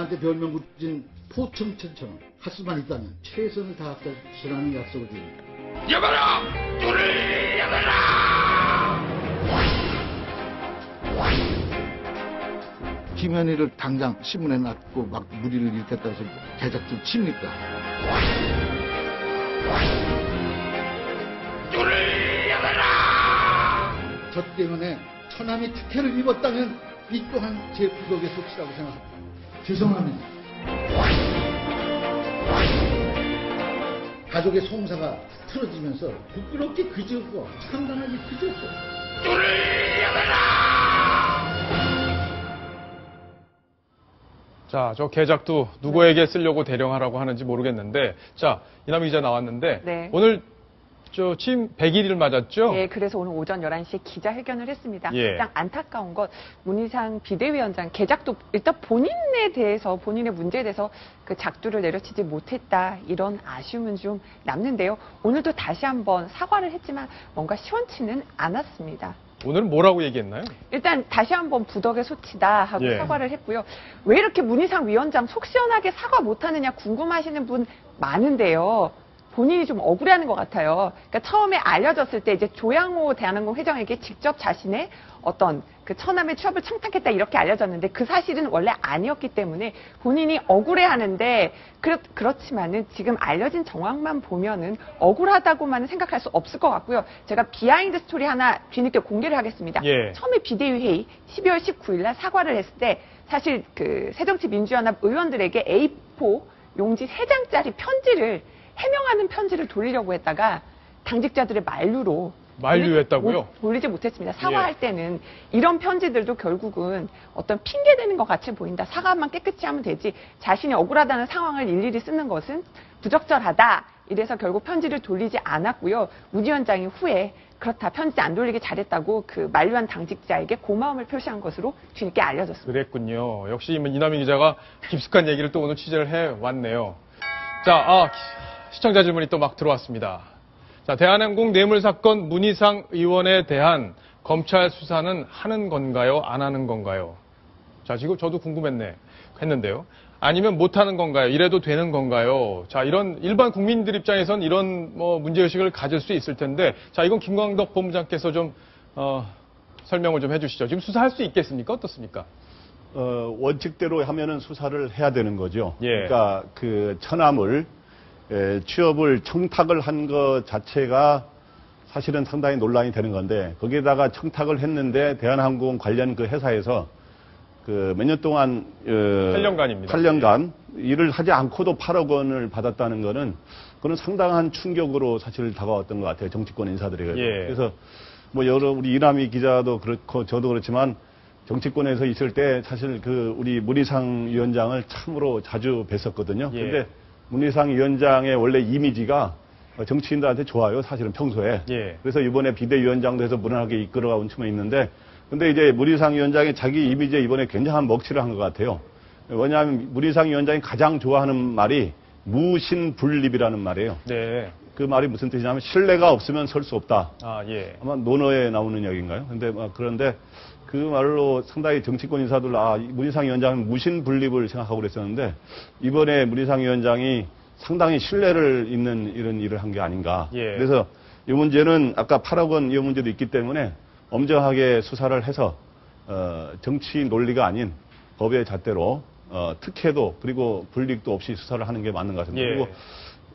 나한테 별명 붙인 포청천처럼 할 수만 있다면 최선을 다하겠다는 약속을 드립니다. 여봐라! 눈을 여봐라! 김현희를 당장 신문에 놨고 막 무리를 일으켰다고 해서 개작들 칩니까? 눈을 여봐라! 저 때문에 처남이 특혜를 입었다면 이 또한 제 부덕의 소치라고 생각합니다. 죄송합니다. 가족의 송사가 틀어지면서 부끄럽게 그지없고 참담하게 그지없고 눈을 여봐라! 자, 저 개작도 누구에게 쓰려고 대령하라고 하는지 모르겠는데, 자, 이남희 기자 나왔는데, 네. 오늘 저 취임 100일을 맞았죠? 예, 그래서 오늘 오전 11시에 기자회견을 했습니다. 예. 가장 안타까운 건 문희상 비대위원장 개작도 일단 본인에 대해서 본인의 문제에 대해서 그 작두를 내려치지 못했다 이런 아쉬움은 좀 남는데요. 오늘도 다시 한번 사과를 했지만 뭔가 시원치는 않았습니다. 오늘은 뭐라고 얘기했나요? 일단 다시 한번 부덕의 소치다 하고 예. 사과를 했고요. 왜 이렇게 문희상 위원장 속 시원하게 사과 못하느냐 궁금하시는 분 많은데요. 본인이 좀 억울해하는 것 같아요. 그러니까 처음에 알려졌을 때 이제 조양호 대한항공 회장에게 직접 자신의 어떤 그 처남의 취업을 청탁했다 이렇게 알려졌는데 그 사실은 원래 아니었기 때문에 본인이 억울해하는데 그렇지만은 지금 알려진 정황만 보면은 억울하다고만은 생각할 수 없을 것 같고요. 제가 비하인드 스토리 하나 뒤늦게 공개를 하겠습니다. 예. 처음에 비대위 회의 12월 19일 날 사과를 했을 때 사실 그 새정치민주연합 의원들에게 A4 용지 3장짜리 편지를 해명하는 편지를 돌리려고 했다가 당직자들의 만류로 만류했다고요? 돌리지 못했습니다. 사과할 때는 이런 편지들도 결국은 어떤 핑계대는 것 같이 보인다. 사과만 깨끗이 하면 되지. 자신이 억울하다는 상황을 일일이 쓰는 것은 부적절하다. 이래서 결국 편지를 돌리지 않았고요. 문 위원장이 후에 그렇다. 편지 안 돌리기 잘했다고 그 만류한 당직자에게 고마움을 표시한 것으로 뒤늦게 알려졌습니다. 그랬군요. 역시 이남희 기자가 깊숙한 얘기를 또 오늘 취재를 해왔네요. 자, 시청자 질문이 또 막 들어왔습니다. 자, 대한항공 뇌물 사건 문희상 의원에 대한 검찰 수사는 하는 건가요? 안 하는 건가요? 자, 지금 저도 했는데요. 아니면 못 하는 건가요? 이래도 되는 건가요? 자, 이런 일반 국민들 입장에선 이런 문제의식을 가질 수 있을 텐데, 자, 이건 김광덕 본부장께서 좀, 설명을 좀 해주시죠. 지금 수사할 수 있겠습니까? 어떻습니까? 원칙대로 하면은 수사를 해야 되는 거죠. 예. 그러니까 그 처남을 취업을 청탁을 한 것 자체가 사실은 상당히 논란이 되는 건데 거기에다가 청탁을 했는데 대한항공 관련 그 회사에서 그 몇 년 동안 8년간입니다. 8년간 일을 하지 않고도 8억 원을 받았다는 거는 그건 상당한 충격으로 사실 다가왔던 것 같아요. 정치권 인사들에게. 예. 그래서 뭐 여러 우리 이남희 기자도 그렇고 저도 그렇지만 정치권에서 있을 때 사실 그 우리 문희상 위원장을 참으로 자주 뵀었거든요. 예. 근데 문희상 위원장의 원래 이미지가 정치인들한테 좋아요. 사실은 평소에. 예. 그래서 이번에 비대위원장도 해서 무난하게 이끌어가온 틈에 있는데 근데 이제 문희상 위원장이 자기 이미지에 이번에 굉장한 먹칠을 한 것 같아요. 왜냐하면 문희상 위원장이 가장 좋아하는 말이 무신불립이라는 말이에요. 네. 그 말이 무슨 뜻이냐면 신뢰가 없으면 설 수 없다. 아, 예. 아마 논어에 나오는 이야기인가요? 그런데 그 말로 상당히 정치권 인사들, 문희상 위원장은 무신불립을 생각하고 그랬었는데, 이번에 문희상 위원장이 상당히 신뢰를 잇는 이런 일을 한 게 아닌가. 예. 그래서 이 문제는 아까 8억 원 이 문제도 있기 때문에 엄정하게 수사를 해서, 정치 논리가 아닌 법의 잣대로, 특혜도 그리고 불이익도 없이 수사를 하는 게 맞는 것 같습니다. 예. 그리고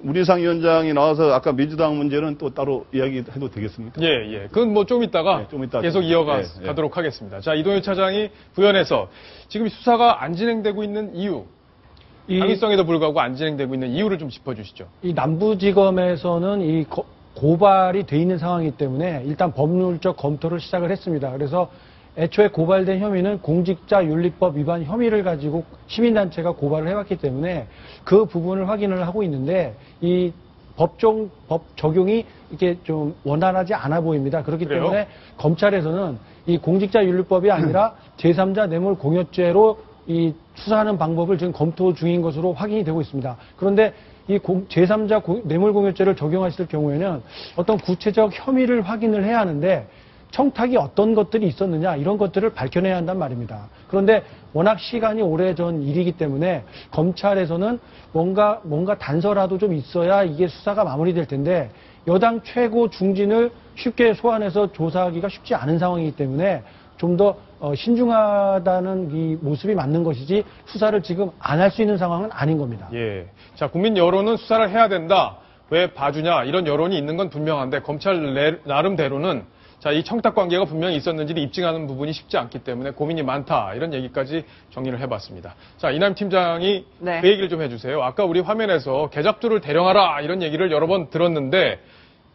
문희상 위원장이 나와서 아까 민주당 문제는 또 따로 이야기해도 되겠습니까? 예. 그건 뭐 좀 이따가 좀 이따 계속 이어가도록 하겠습니다. 자, 이동현 차장이 부연해서 지금 수사가 안 진행되고 있는 이유, 당위성에도 불구하고 안 진행되고 있는 이유를 좀 짚어주시죠. 이 남부지검에서는 이 고발이 돼 있는 상황이기 때문에 일단 법률적 검토를 시작을 했습니다. 그래서 애초에 고발된 혐의는 공직자윤리법 위반 혐의를 가지고 시민단체가 고발을 해왔기 때문에 그 부분을 확인을 하고 있는데 이 법 적용이 이렇게 좀 원활하지 않아 보입니다. 그렇기 그래요? 때문에 검찰에서는 이 공직자윤리법이 아니라 제3자 뇌물공여죄로 이 수사하는 방법을 지금 검토 중인 것으로 확인이 되고 있습니다. 그런데 이 제3자 뇌물공여죄를 적용하실 경우에는 어떤 구체적 혐의를 확인을 해야 하는데 청탁이 어떤 것들이 있었느냐 이런 것들을 밝혀내야 한단 말입니다. 그런데 워낙 시간이 오래전 일이기 때문에 검찰에서는 뭔가 단서라도 좀 있어야 이게 수사가 마무리될 텐데 여당 최고 중진을 쉽게 소환해서 조사하기가 쉽지 않은 상황이기 때문에 좀 더 신중하다는 이 모습이 맞는 것이지 수사를 지금 안 할 수 있는 상황은 아닌 겁니다. 예. 자, 국민 여론은 수사를 해야 된다. 왜 봐주냐 이런 여론이 있는 건 분명한데 검찰 나름대로는 자, 이 청탁 관계가 분명히 있었는지를 입증하는 부분이 쉽지 않기 때문에 고민이 많다. 이런 얘기까지 정리를 해봤습니다. 자, 이남 팀장이 네. 그 얘기를 좀 해주세요. 아까 우리 화면에서 계작두를 대령하라 이런 얘기를 여러 번 들었는데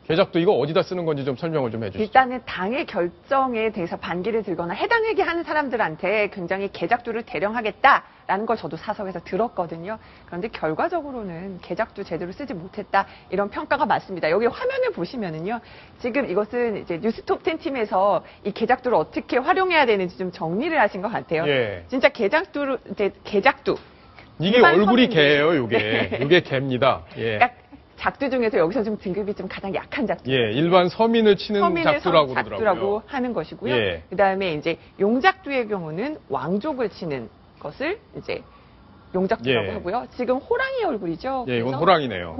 계작두 이거 어디다 쓰는 건지 좀 설명을 좀 해주시죠. 일단은 당의 결정에 대해서 반기를 들거나 해당 얘기하는 사람들한테 굉장히 계작두를 대령하겠다라는 걸 저도 사석에서 들었거든요. 그런데 결과적으로는 계작두 제대로 쓰지 못했다 이런 평가가 맞습니다. 여기 화면을 보시면은요. 지금 이것은 이제 뉴스톱10 팀에서 이 계작두를 어떻게 활용해야 되는지 좀 정리를 하신 것 같아요. 예. 진짜 계작두 이게 일반 얼굴이 서민들. 개예요, 요게. 네. 요게 개입니다. 예. 그러니까 작두 중에서 여기서 좀 등급이 좀 가장 약한 작두. 예, 일반 서민을 치는 작두라고 작두라고 그러더라고요. 하는 것이고요. 예. 그다음에 이제 용작두의 경우는 왕족을 치는 것을 이제 용작두라고 예. 하고요. 지금 호랑이 얼굴이죠. 예, 이건 그래서 호랑이네요.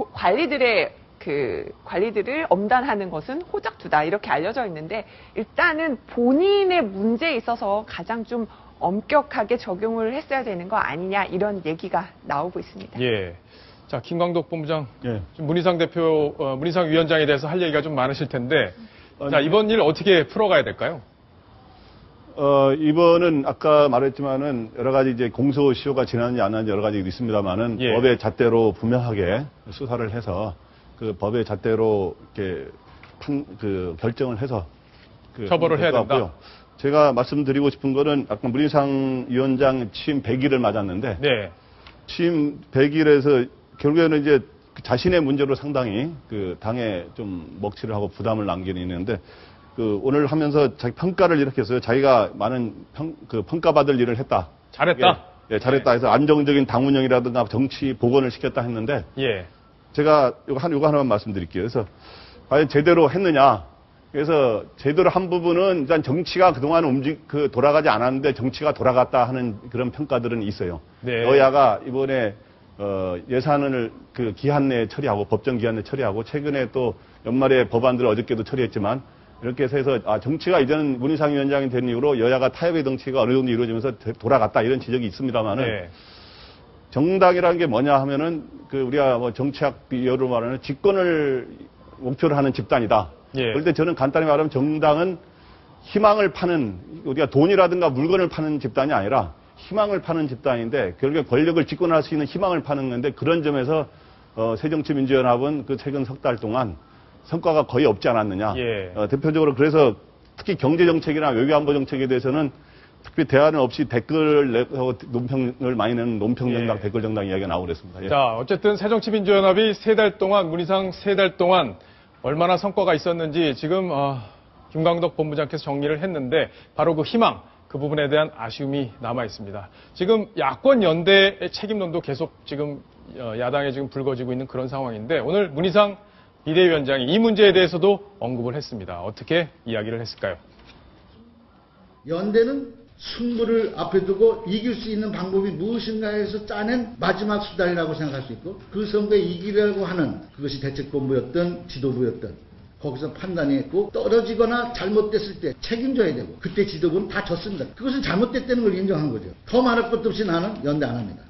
관리들을 엄단하는 것은 호작두다 이렇게 알려져 있는데 일단은 본인의 문제에 있어서 가장 좀 엄격하게 적용을 했어야 되는 거 아니냐 이런 얘기가 나오고 있습니다. 예. 자, 김광덕 본부장, 예. 지금 문희상 대표, 문희상 위원장에 대해서 할 얘기가 좀 많으실 텐데, 자, 이번 일 어떻게 풀어가야 될까요? 이번은 아까 말했지만은 여러 가지 이제 공소시효가 지났는지 안 하는지 여러 가지 있습니다만은 예. 법의 잣대로 분명하게 수사를 해서 그 법의 잣대로 이렇게 결정을 해서 처벌을 해야 될 것 된다. 같고요. 제가 말씀드리고 싶은 거는 아까 문희상 위원장 취임 100일을 맞았는데 네. 취임 100일에서 결국에는 이제 자신의 문제로 상당히 그 당에 좀 먹칠을 하고 부담을 남기는 있는데 그 오늘 하면서 자기 평가를 이렇게 했어요. 자기가 많은 평가받을 일을 했다. 잘했다. 예, 잘했다 해서 안정적인 당 운영이라든가 정치 복원을 시켰다 했는데 예. 제가 요거 하나만 말씀드릴게요. 그래서 과연 제대로 했느냐. 그래서 제대로 한 부분은 일단 정치가 그동안 돌아가지 않았는데 정치가 돌아갔다 하는 그런 평가들은 있어요. 네. 여야가 이번에 예산을 그 기한 내에 처리하고 법정 기한 내에 처리하고 최근에 또 연말에 법안들을 어저께도 처리했지만 이렇게 해서 정치가 이제는 문희상 위원장이 된 이후로 여야가 타협의 정치가 어느 정도 이루어지면서 돌아갔다 이런 지적이 있습니다만은 네. 정당이라는 게 뭐냐 하면은 그 우리가 뭐 정치학 비유로 말하는 집권을 목표로 하는 집단이다. 예. 그럴 때 저는 간단히 말하면 정당은 희망을 파는 우리가 돈이라든가 물건을 파는 집단이 아니라 희망을 파는 집단인데 결국에 권력을 집권할 수 있는 희망을 파는 건데 그런 점에서 새정치민주연합은 그 최근 석 달 동안 성과가 거의 없지 않았느냐. 예. 대표적으로 그래서 특히 경제정책이나 외교안보 정책에 대해서는 특별히 대안은 없이 댓글 내고 논평을 많이 내는 논평정당, 예. 댓글정당 이야기가 나오고 그랬습니다. 예. 자, 어쨌든 새정치민주연합이 3달 동안, 문희상 3달 동안 얼마나 성과가 있었는지 지금, 김광덕 본부장께서 정리를 했는데, 바로 그 희망, 그 부분에 대한 아쉬움이 남아 있습니다. 지금 야권 연대의 책임론도 계속 지금 야당에 지금 불거지고 있는 그런 상황인데, 오늘 문희상 비대위원장이 이 문제에 대해서도 언급을 했습니다. 어떻게 이야기를 했을까요? 연대는 승부를 앞에 두고 이길 수 있는 방법이 무엇인가 해서 짜낸 마지막 수단이라고 생각할 수 있고 그 선거에 이기려고 하는 그것이 대책본부였던 지도부였던 거기서 판단이 했고 떨어지거나 잘못됐을 때 책임져야 되고 그때 지도부는 다 졌습니다. 그것은 잘못됐다는 걸 인정한 거죠. 더 말할 것도 없이 나는 연대 안 합니다.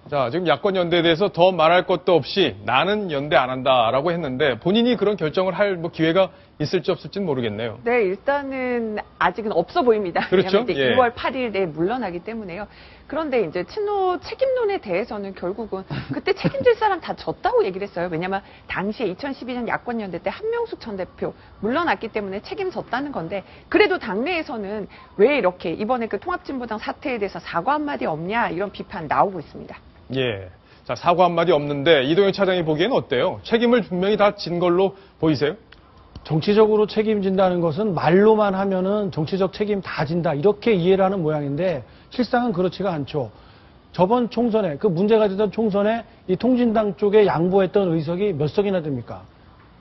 자, 지금 야권 연대에 대해서 더 말할 것도 없이 나는 연대 안 한다라고 했는데 본인이 그런 결정을 할 뭐 기회가 있을지 없을지는 모르겠네요. 네, 일단은 아직은 없어 보입니다. 그렇죠? 왜냐하면 이제 예. 2월 8일 내에 물러나기 때문에요. 그런데 이제 친노 책임론에 대해서는 결국은 그때 책임질 사람 다 졌다고 얘기를 했어요. 왜냐하면 당시에 2012년 야권 연대 때 한명숙 전 대표 물러났기 때문에 책임졌다는 건데 그래도 당내에서는 왜 이렇게 이번에 그 통합진보당 사태에 대해서 사과 한마디 없냐 이런 비판 나오고 있습니다. 예. 자, 사과 한마디 없는데 이동현 차장이 보기에는 어때요? 책임을 분명히 다 진 걸로 보이세요? 정치적으로 책임진다는 것은 말로만 하면은 정치적 책임 다 진다 이렇게 이해를 하는 모양인데 실상은 그렇지가 않죠. 저번 총선에 그 문제가 되던 총선에 이 통진당 쪽에 양보했던 의석이 몇 석이나 됩니까?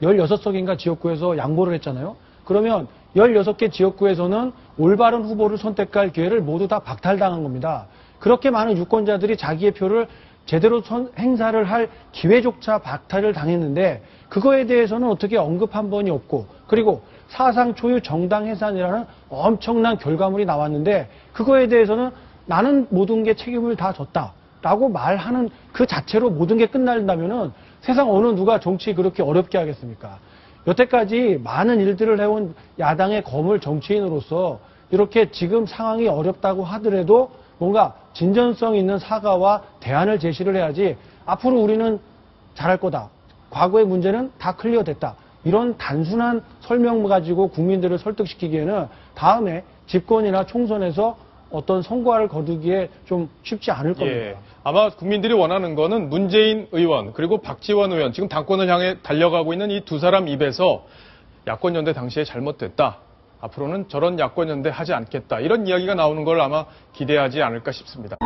16석인가 지역구에서 양보를 했잖아요. 그러면 16개 지역구에서는 올바른 후보를 선택할 기회를 모두 다 박탈당한 겁니다. 그렇게 많은 유권자들이 자기의 표를 제대로 행사를 할 기회조차 박탈을 당했는데 그거에 대해서는 어떻게 언급 한 번이 없고 그리고 사상 초유 정당 해산이라는 엄청난 결과물이 나왔는데 그거에 대해서는 나는 모든 게 책임을 다 졌다라고 말하는 그 자체로 모든 게 끝난다면은 세상 어느 누가 정치 그렇게 어렵게 하겠습니까? 여태까지 많은 일들을 해온 야당의 거물 정치인으로서 이렇게 지금 상황이 어렵다고 하더라도 뭔가 진전성 있는 사과와 대안을 제시를 해야지 앞으로 우리는 잘할 거다. 과거의 문제는 다 클리어됐다. 이런 단순한 설명 가지고 국민들을 설득시키기에는 다음에 집권이나 총선에서 어떤 성과를 거두기에 좀 쉽지 않을 겁니다. 예. 아마 국민들이 원하는 거는 문재인 의원 그리고 박지원 의원 지금 당권을 향해 달려가고 있는 이 두 사람 입에서 야권연대 당시에 잘못됐다. 앞으로는 저런 야권연대 하지 않겠다. 이런 이야기가 나오는 걸 아마 기대하지 않을까 싶습니다.